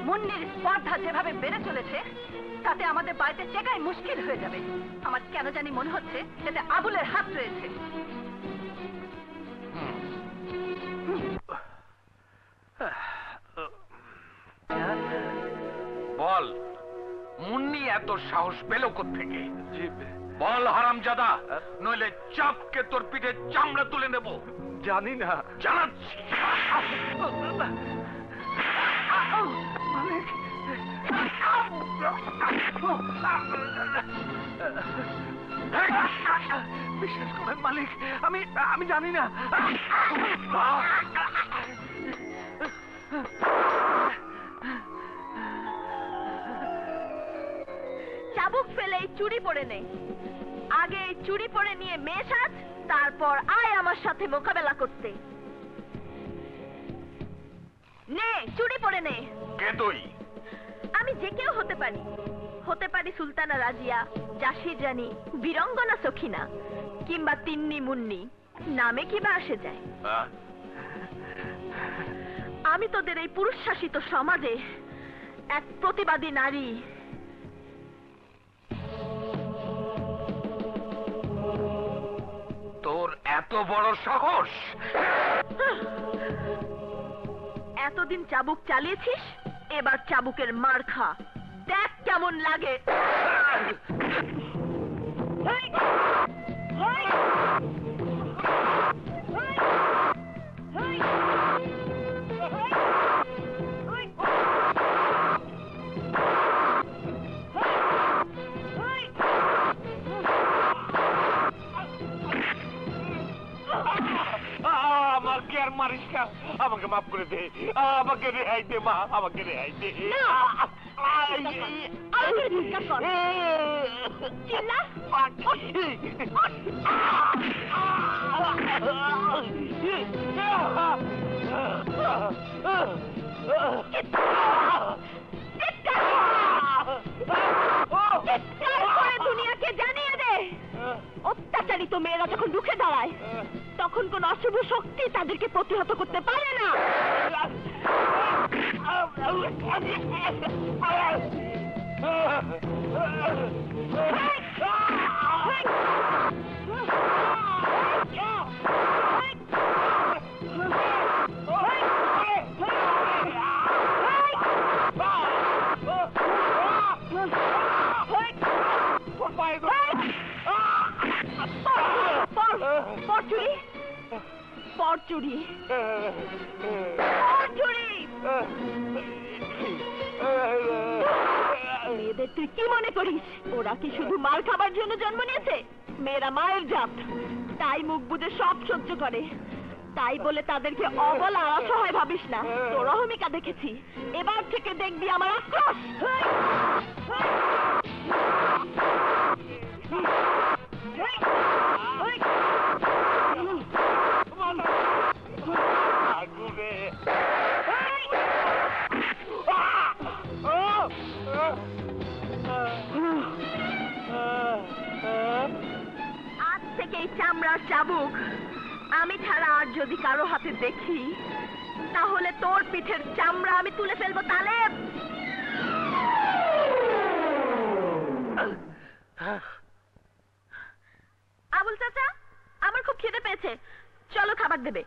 মুন্নির স্পর্ধা যেভাবে বেড়ে চলেছে তাতে আমাদের বাড়িতে টেকাই মুশকিল হয়ে যাবে। আমার কেন জানি মনে হচ্ছে এতে আবুলের হাত রয়েছে। বল, মুন্নি এত সাহস পেল কোত্থেকে? বল হারামজাদা, নইলে চাপকে তোর পিঠে চামড়া তুলে নেব। জানি না। জানাচ্ছি। বিশ্বাস করেন মালিক, আমি জানি না। চাবুক ফেলে চুরি পরে নে। আগে চুরি পরে নিয়ে মেয়ে সাজ, তারপর আয় আমার সাথে মোকাবেলা করতে। নে, চুরি পরে নে। কে তুই? আমি যে কেউ হতে পারি। হতে পারি সুলতানা রাজিয়া, জাসির রানী, বীরঙ্গনা সখিনা, কিংবা তিন্নি মুন্নি। নামে কিবা আসে যায়। আমি তোদের এই পুরুষ শাসিত সমাজে এক প্রতিবাদী নারী। তোর এত বড় সাহস! এতদিন চাবুক চালিয়েছিস, এবার চাবুকের মার খা, দেখ কেমন লাগে। আমাকে আর মারিস না, আমাকে মাফ করে দে, আমাকে রেহাই দে মা, আমাকে রেহাই দে। দুনিয়াকে জানিয়ে দে, অত্যাচারিত মেয়েরা যখন রুখে দাঁড়ায় তখন কোন অশুভ শক্তি তাদেরকে প্রতিহত করতে পারে না। মেয়েদের তুই কি মনে করিস ওরা কি শুধু মার খাবার জন্য জন্ম নিয়েছে? মেয়েরা মায়ের জাত, তাই মুখ বুজে সব সহ্য করে। তাই বলে তাদেরকে অবলা অসহায় ভাবিস না। তোর অহমিকা দেখেছি, এবার থেকে দেখবি আমার আক্রোশ। আজ থেকে এই চামড়ার চাবুক আমি ছাড়া আর যদি কারো হাতে দেখি, তাহলে তোর পিঠের চামড়া আমি তুলে ফেলবো। তালেব, আবুল চাচা, আমার খুব খিদে পেয়েছে, চলো খাবার দেবে।